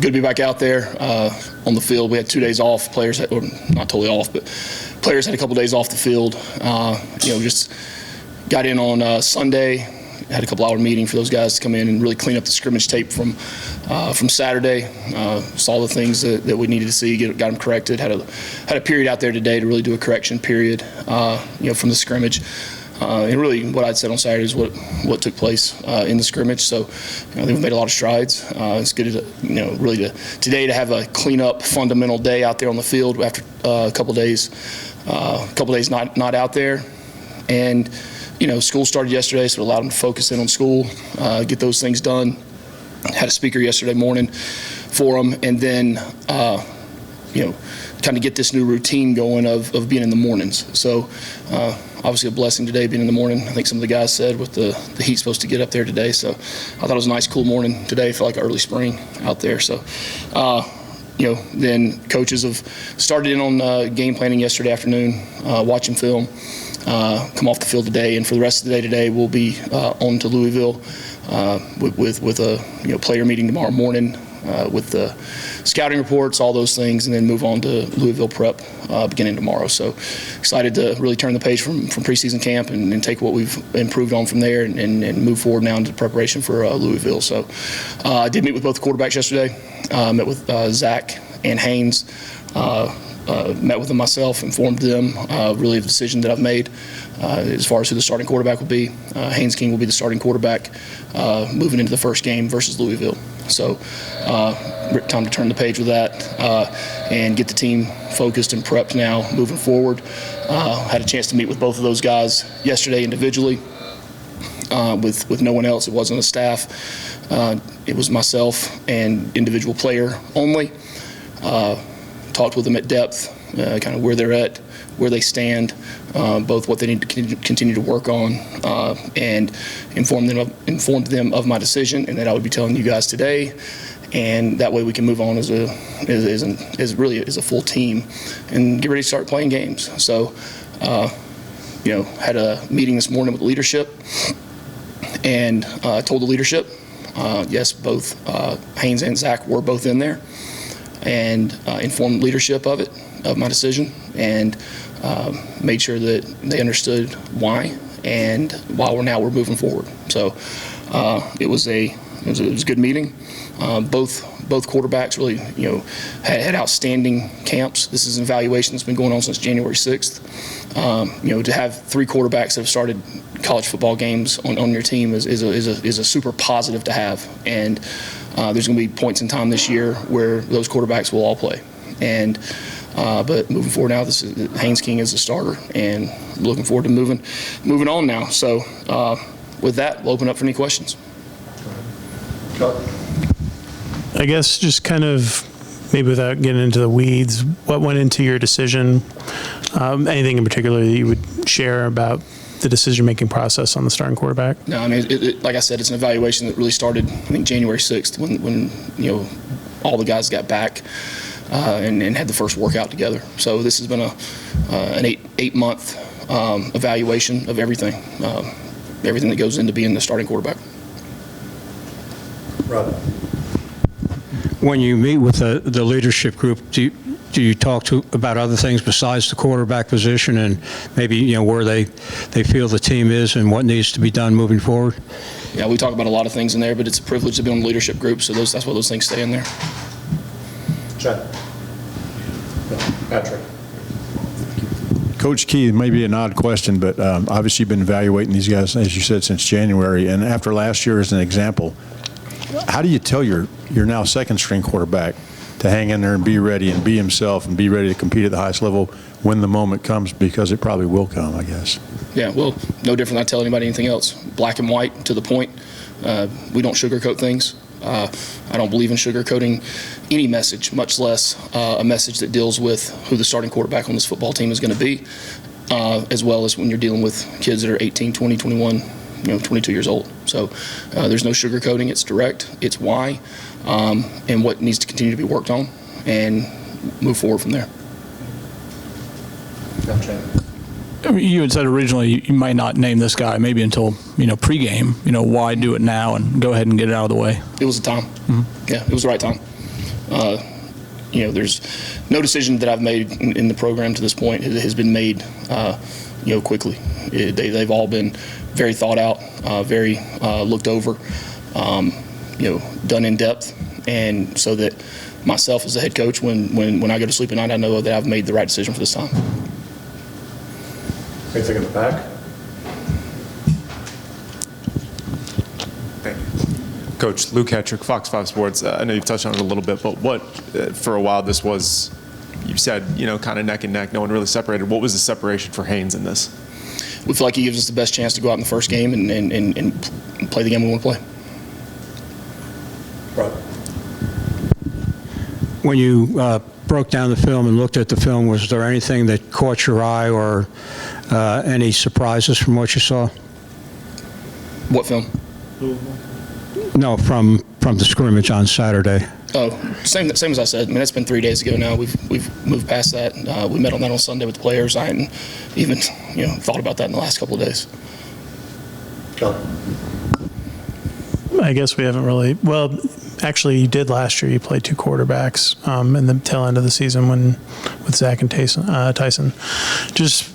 good to be back out there on the field. We had 2 days off. Players had, or not totally off, but players had a couple days off the field. Just got in on Sunday. Had a couple-hour meeting for those guys to come in and really clean up the scrimmage tape from Saturday. Saw the things that we needed to see, got them corrected. Had a period out there today to really do a correction period, from the scrimmage. And really, what I'd said on Saturday is what took place in the scrimmage. So, I think we've made a lot of strides. It's good to, today to have a clean-up, fundamental day out there on the field after a couple days not out there. And school started yesterday, so it allowed them to focus in on school, get those things done. Had a speaker yesterday morning for them, and then kind of get this new routine going of being in the mornings. So. Obviously a blessing today being in the morning. I think some of the guys said with the heat supposed to get up there today. So I thought it was a nice cool morning today. Felt like early spring out there. So, then coaches have started in on game planning yesterday afternoon, watching film, come off the field today. And for the rest of the day today, we'll be on to Louisville with a player meeting tomorrow morning. With the scouting reports, all those things, and then move on to Louisville prep beginning tomorrow. So excited to really turn the page from preseason camp and take what we've improved on from there and move forward now into preparation for Louisville. So I did meet with both quarterbacks yesterday. Met with Zach and Haynes. Met with them myself, informed them really of the decision that I've made as far as who the starting quarterback will be. Haynes King will be the starting quarterback moving into the first game versus Louisville. So time to turn the page with that and get the team focused and prepped now moving forward. Had a chance to meet with both of those guys yesterday individually with no one else. It wasn't a staff. It was myself and individual player only. Talked with them at depth, kind of where they're at, where they stand, both what they need to continue to work on, and informed them of my decision, and that I would be telling you guys today, and that way we can move on as a full team and get ready to start playing games. So, had a meeting this morning with leadership, and told the leadership, yes, both Haynes and Zach were both in there, and informed leadership of my decision, and made sure that they understood why and why we're moving forward. So it was a good meeting. Both quarterbacks really had outstanding camps. This is an evaluation that's been going on since January 6th. To have 3 quarterbacks that have started college football games on your team is a super positive to have, and there's going to be points in time this year where those quarterbacks will all play. And but moving forward now, Haynes King is the starter, and I'm looking forward to moving on now. So with that, we'll open up for any questions. I guess just kind of maybe without getting into the weeds, what went into your decision? Anything in particular that you would share about the decision-making process on the starting quarterback? No, I mean, like I said, it's an evaluation that really started, I think, January 6th when all the guys got back and had the first workout together. So this has been an eight-month evaluation of everything that goes into being the starting quarterback. Rob. When you meet with the leadership group, do you talk about other things besides the quarterback position, and maybe where they feel the team is and what needs to be done moving forward? Yeah, we talk about a lot of things in there, but it's a privilege to be on the leadership group, so that's why those things stay in there. Chad. Patrick. Coach Key, it may be an odd question, but obviously you've been evaluating these guys, as you said, since January, and after last year as an example, how do you tell your now second-string quarterback to hang in there and be ready and be himself and be ready to compete at the highest level when the moment comes, because it probably will come, I guess? Yeah, well, no different than I tell anybody anything else. Black and white, to the point. We don't sugarcoat things. I don't believe in sugarcoating any message, much less a message that deals with who the starting quarterback on this football team is going to be, as well as when you're dealing with kids that are 18, 20, 21, 22 years old. So there's no sugarcoating. It's direct. It's why and what needs to continue to be worked on, and move forward from there. I mean, you had said originally you might not name this guy maybe until pregame. Why do it now and go ahead and get it out of the way? It was the time. Mm-hmm. Yeah, it was the right time. There's no decision that I've made in the program to this point has been made, quickly. They've all been very thought out, very looked over, done in depth, and so that myself as the head coach, when I go to sleep at night, I know that I've made the right decision for this time. Anything in the back? Thank you. Coach, Luke Hetrick, Fox 5 Sports. I know you've touched on it a little bit, but for a while this was, you said, kind of neck and neck, no one really separated. What was the separation for Haynes in this? We feel like he gives us the best chance to go out in the first game and play the game we want to play. Rob? When you broke down the film and looked at the film, was there anything that caught your eye or any surprises from what you saw? What film? No, from the scrimmage on Saturday. Oh, same as I said. I mean, that's been 3 days ago now. We've moved past that. We met on that on Sunday with the players. I hadn't even thought about that in the last couple of days. John? I guess we haven't really. Well, actually, you did last year. You played 2 quarterbacks in the tail end of the season with Zach and Tyson. Just,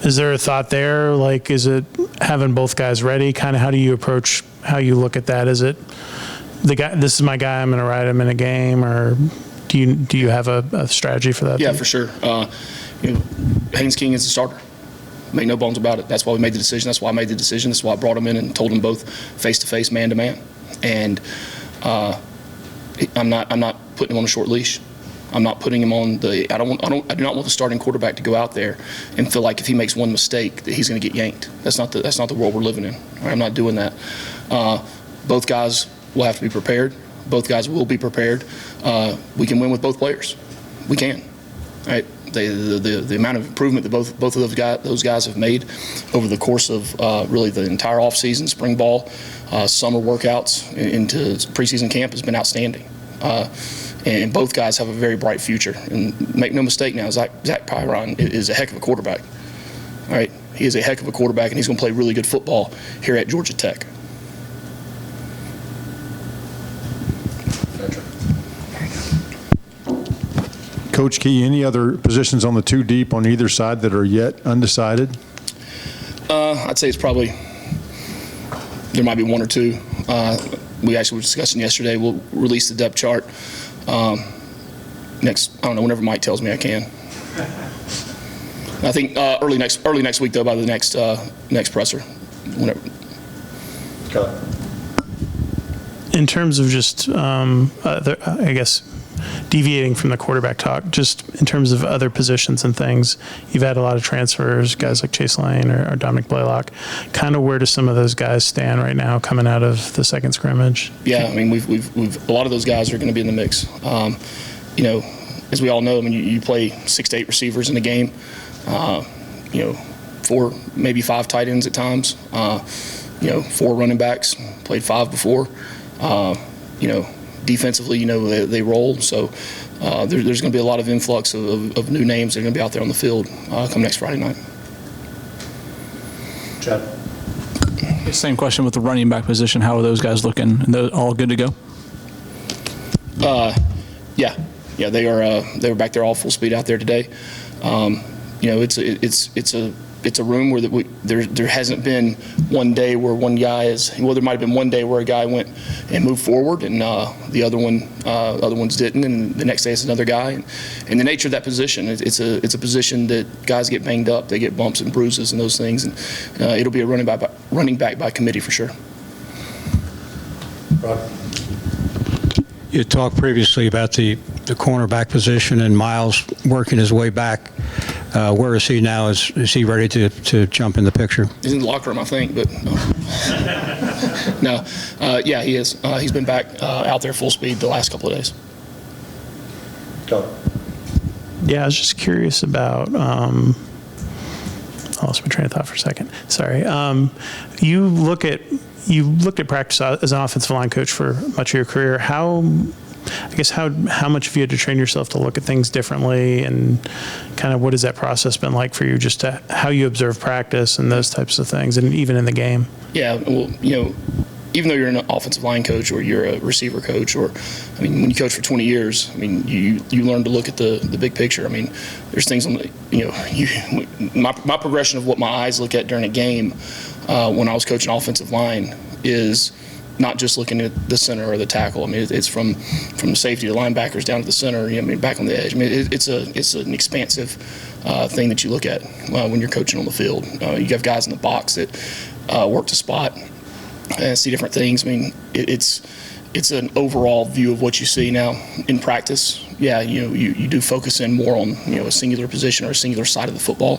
is there a thought there? Like, is it having both guys ready? Kind of, how do you approach how you look at that? Is it the guy? This is my guy. I'm going to ride him in a game, or do you have a strategy for that? Yeah, for sure. Haynes King is the starter. Make no bones about it. That's why we made the decision. That's why I made the decision. That's why I brought him in and told them both face to face, man to man. And I'm not putting him on a short leash. I'm not putting him on the. I do not want the starting quarterback to go out there and feel like if he makes one mistake that he's going to get yanked. That's not the world we're living in. I'm not doing that. Both guys will have to be prepared. Both guys will be prepared. We can win with both players. We can. All right. The amount of improvement that both of those guys have made over the course of really the entire offseason, spring ball, summer workouts into preseason camp has been outstanding. And both guys have a very bright future. And make no mistake now, Zach Pyron is a heck of a quarterback. All right, he is a heck of a quarterback, and he's going to play really good football here at Georgia Tech. Coach Key, any other positions on the 2 deep on either side that are yet undecided? I'd say it's probably, there might be 1 or 2. We actually were discussing yesterday. We'll release the depth chart next, I don't know, whenever Mike tells me I can. I think early next week, though, by the next presser, whenever. Go. In terms of just, I guess, deviating from the quarterback talk, just in terms of other positions and things, you've had a lot of transfers, guys like Chase Lane or Dominic Blaylock. Kind of where do some of those guys stand right now coming out of the second scrimmage? Yeah, I mean, we've a lot of those guys are going to be in the mix. As we all know, I mean, you play 6 to 8 receivers in a game. 4, maybe 5 tight ends at times. 4 running backs. Played 5 before. Defensively, they roll. So there's going to be a lot of influx of new names that are going to be out there on the field come next Friday night. Chad? Same question with the running back position. How are those guys looking? And they're all good to go? Yeah, they are. They were back there all full speed out there today. It's a room where there hasn't been one day where one guy is. Well, there might have been one day where a guy went and moved forward, and the other ones didn't, and the next day it's another guy. And the nature of that position, it's a position that guys get banged up, they get bumps and bruises and those things, and it'll be a running back by committee for sure. Rob? You talked previously about the cornerback position and Miles working his way back. Where is he now? Is he ready to jump in the picture? He's in the locker room, I think, but no. Yeah, he is. He's been back out there full speed the last couple of days. Go. Yeah, I was just curious about. I lost my train of thought for a second. Sorry. You looked at practice as an offensive line coach for much of your career. How much have you had to train yourself to look at things differently, and kind of what has that process been like for you, just to how you observe practice and those types of things, and even in the game? Yeah, well, even though you're an offensive line coach or you're a receiver coach, or, I mean, when you coach for 20 years, I mean, you learn to look at the big picture. I mean, there's things on the, my progression of what my eyes look at during a game when I was coaching offensive line is not just looking at the center or the tackle. I mean, it's from the safety to linebackers down to the center. I mean, back on the edge. I mean, it's an expansive thing that you look at when you're coaching on the field. You have guys in the box that work to spot and see different things. I mean, it's an overall view of what you see now in practice. Yeah, you do focus in more on a singular position or a singular side of the football.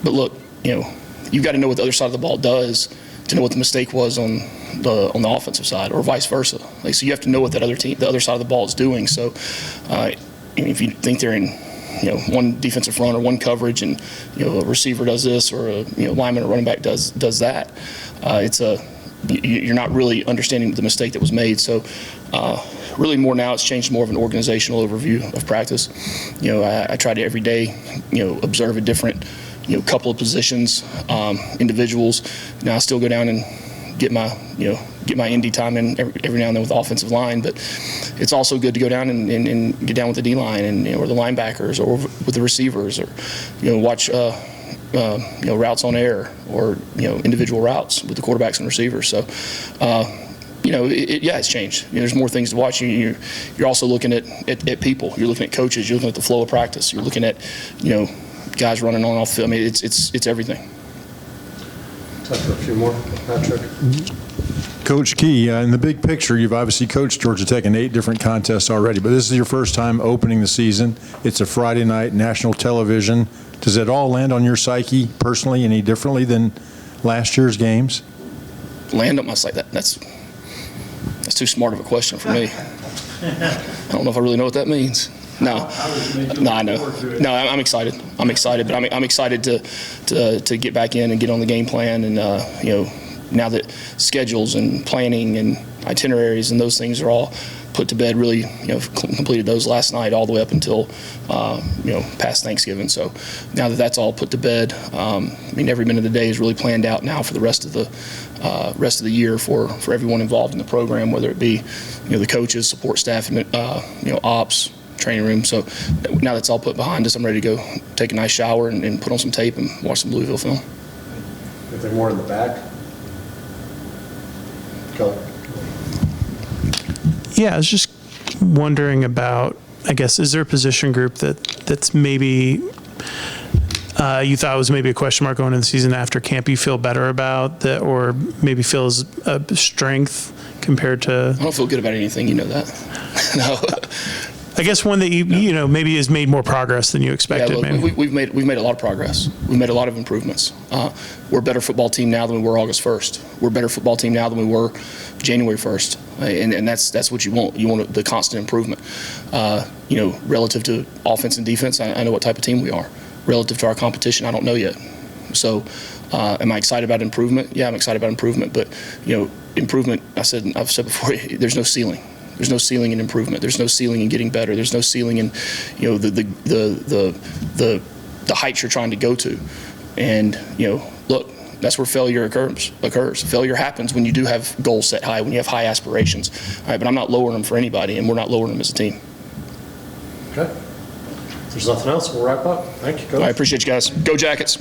But look, you've got to know what the other side of the ball does to know what the mistake was on the offensive side, or vice versa. So you have to know what the other side of the ball is doing. So if you think they're in one defensive front or one coverage, and a receiver does this, or a lineman or running back does that, you're not really understanding the mistake that was made. So really more now, it's changed more of an organizational overview of practice. I try to every day observe a different couple of positions, individuals. Now I still go down and get my ND time in every now and then with the offensive line, but it's also good to go down and get down with the D line and or the linebackers, or with the receivers, or watch routes on air, or individual routes with the quarterbacks and receivers. So it's changed. There's more things to watch. You're also looking at people. You're looking at coaches. You're looking at the flow of practice. You're looking at guys running on and off the field. I mean, it's everything. Time for a few more. Patrick? Coach Key, in the big picture, you've obviously coached Georgia Tech in 8 different contests already, but this is your first time opening the season. It's a Friday night, national television. Does it all land on your psyche personally any differently than last year's games? Land on my psyche? That's too smart of a question for me. I don't know if I really know what that means. No, I know. No, I'm excited. I'm excited, but I'm excited to get back in and get on the game plan, and now that schedules and planning and itineraries and those things are all put to bed, really completed those last night all the way up until past Thanksgiving. So now that that's all put to bed, every minute of the day is really planned out now for the rest of the year for everyone involved in the program, whether it be the coaches, support staff, and ops, training room. So now that's all put behind us, I'm ready to go take a nice shower and put on some tape and watch some Louisville film. Anything more in the back? Go. Yeah, I was just wondering about, I guess, is there a position group that's maybe you thought was maybe a question mark going into the season after camp you feel better about, that, or maybe feels a strength compared to? I don't feel good about anything, that. No. I guess one that you maybe has made more progress than you expected. Yeah, look, we've made a lot of progress. We've made a lot of improvements. We're a better football team now than we were August 1st. We're a better football team now than we were January 1st. And that's what you want. You want the constant improvement. Relative to offense and defense, I know what type of team we are. Relative to our competition, I don't know yet. So am I excited about improvement? Yeah, I'm excited about improvement. But improvement, I've said before, there's no ceiling. There's no ceiling in improvement. There's no ceiling in getting better. There's no ceiling in, the heights you're trying to go to. And look, that's where failure occurs. Failure happens when you do have goals set high, when you have high aspirations. All right, but I'm not lowering them for anybody, and we're not lowering them as a team. Okay. If there's nothing else, we'll wrap up. Thank you, Coach. I appreciate you guys. Go Jackets.